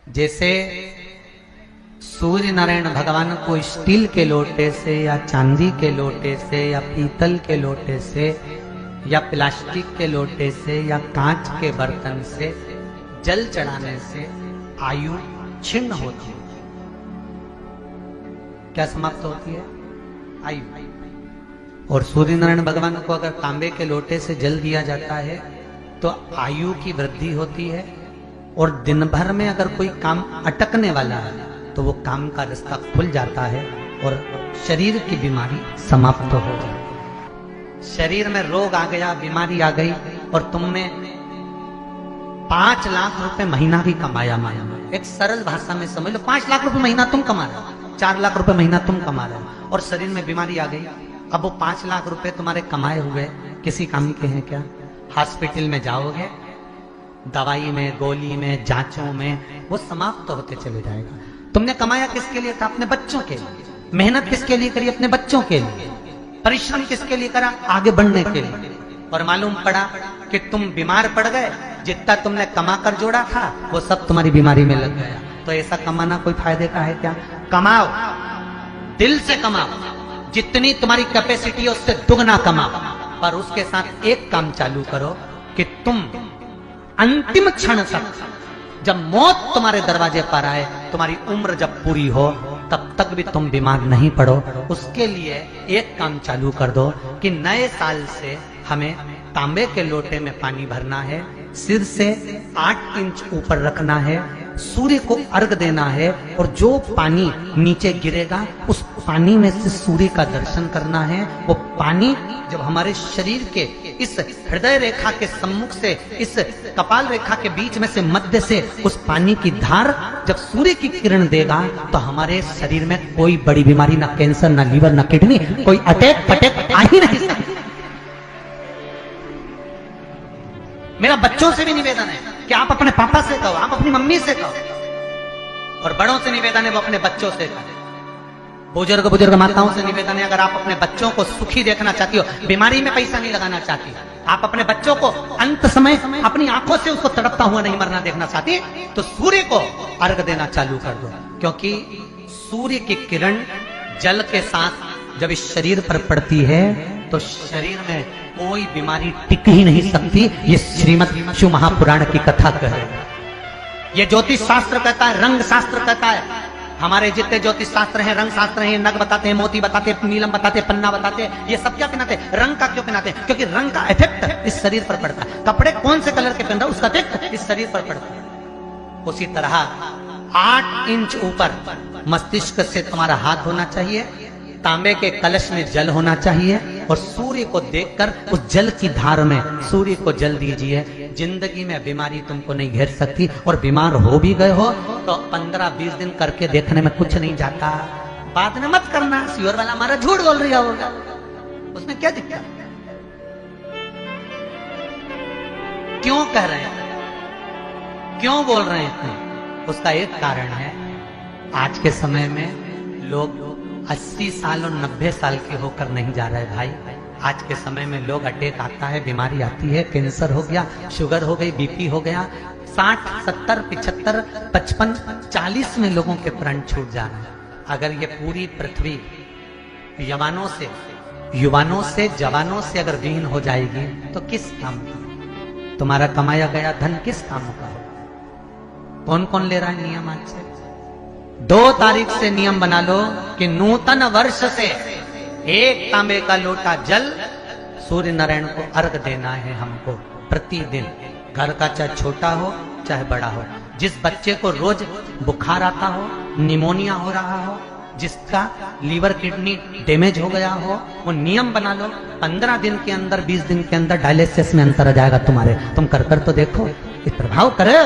जैसे सूर्य नारायण भगवान को स्टील के लोटे से या चांदी के लोटे से या पीतल के लोटे से या प्लास्टिक के लोटे से या कांच के बर्तन से जल चढ़ाने से आयु छिन्न होती है। क्या समाप्त होती है? आयु। और सूर्य नारायण भगवान को अगर तांबे के लोटे से जल दिया जाता है तो आयु की वृद्धि होती है, और दिन भर में अगर कोई काम अटकने वाला है तो वो काम का रास्ता खुल जाता है और शरीर की बीमारी समाप्त हो जाती। शरीर में रोग आ गया, बीमारी आ गई, और तुमने 5 लाख रुपए महीना भी कमाया, एक सरल भाषा में समझ लो 5 लाख रुपए महीना तुम कमा रहे हो, 4 लाख रुपए महीना तुम कमा रहे हो, और शरीर में बीमारी आ गई। अब वो 5 लाख रुपए तुम्हारे कमाए हुए किसी काम के हैं क्या? हॉस्पिटल में जाओगे, दवाई में, गोली में, जांचों में वो समाप्त होते चले जाएगा। तुमने कमाया किसके लिए था? अपने बच्चों के लिए। मेहनत किसके लिए करी? अपने बच्चों के लिए। परिश्रम किसके लिए करा? आगे बढ़ने के लिए। और मालूम पड़ा कि तुम बीमार पड़ गए, जितना तुमने कमा कर जोड़ा था वो सब तुम्हारी बीमारी में लग गया। तो ऐसा कमाना कोई फायदे का है क्या? कमाओ, दिल से कमाओ, जितनी तुम्हारी कैपेसिटी है उससे दुगना कमाओ, पर उसके साथ एक काम चालू करो कि तुम अंतिम क्षण तक, जब मौत तुम्हारे दरवाजे पर आए, तुम्हारी उम्र जब पूरी हो, तब तक भी तुम बीमार नहीं पड़ो। उसके लिए एक काम चालू कर दो कि नए साल से हमें तांबे के लोटे में पानी भरना है, सिर से 8 इंच ऊपर रखना है, सूर्य को अर्घ देना है, और जो पानी नीचे गिरेगा उस पानी में से सूर्य का दर्शन करना है। वो पानी जब हमारे शरीर के इस हृदय रेखा के सम्मुख से, इस कपाल रेखा के बीच में से, मध्य से उस पानी की धार जब सूर्य की किरण देगा तो हमारे शरीर में कोई बड़ी बीमारी, ना कैंसर, ना लीवर, ना किडनी, कोई अटैक पटैक आ ही नहीं सकती। मेरा बच्चों से भी निवेदन है कि आप अपने पापा से कहो, आप अपनी मम्मी से कहो, और बड़ों से निवेदन है वो अपने बच्चों से कहो। बुजुर्ग माताओं से निवेदन है, अगर आप अपने बच्चों को सुखी देखना चाहती हो, बीमारी में पैसा नहीं लगाना चाहती, आप अपने बच्चों को अंत समय अपनी आंखों से उसको तड़पता हुआ नहीं मरना देखना चाहती, तो सूर्य को अर्घ देना चालू कर दो। क्योंकि सूर्य की किरण जल के साथ जब इस शरीर पर पड़ती है तो शरीर में कोई बीमारी टिक ही नहीं सकती। ये श्रीमद् शिव महापुराण की कथा कह रहे हैं। ये ज्योतिष शास्त्र कहता है, रंग शास्त्र कहता है। हमारे जितने ज्योतिष शास्त्र हैं, रंग शास्त्र हैं, नग बताते हैं, मोती बताते हैं, नीलम बताते हैं, पन्ना बताते हैं, ये सब क्या पहनाते हैं? रंग का क्यों पहनाते हैं? क्योंकि रंग का इफेक्ट इस शरीर पर पड़ता है। कपड़े कौन से कलर के पहन रहा है उसका इफेक्ट इस शरीर पर पड़ता है। उसी तरह 8 इंच ऊपर मस्तिष्क से तुम्हारा हाथ होना चाहिए, तांबे के कलश में जल होना चाहिए, और सूर्य को देखकर उस जल की धार में सूर्य को जल दीजिए। जिंदगी में बीमारी तुमको नहीं घेर सकती, और बीमार हो भी गए हो तो 15-20 दिन करके देखने में कुछ नहीं जाता। बाद में मत करना, श्योर वाला हमारा झूठ बोल रहा होगा, उसमें क्या दिक्कत? क्यों कह रहे हैं, क्यों बोल रहे हैं? उसका एक कारण है, आज के समय में लोग 80 साल और 90 साल के होकर नहीं जा रहे भाई। आज के समय में लोग अटैक आता है, बीमारी आती है, कैंसर हो गया, शुगर हो गई, बीपी हो गया, 60, 70, 75, 55, 40 में लोगों के प्राण छूट जा रहे हैं। अगर ये पूरी पृथ्वी युवानों से जवानों से अगर विहीन हो जाएगी तो किस काम का? तुम्हारा कमाया गया धन किस काम का हो? कौन कौन ले रहा है नियम? आज से 2 तारीख से नियम बना लो कि नूतन वर्ष से 1 तांबे का लोटा जल सूर्य नारायण को अर्घ देना है हमको प्रतिदिन। घर का चाहे छोटा हो चाहे बड़ा हो, जिस बच्चे को रोज बुखार आता हो, निमोनिया हो रहा हो, जिसका लीवर किडनी डैमेज हो गया हो, वो नियम बना लो। 15 दिन के अंदर, 20 दिन के अंदर डायलिसिस में अंतर आ जाएगा तुम्हारे। तुम कर तो देखो, इस प्रभाव करे।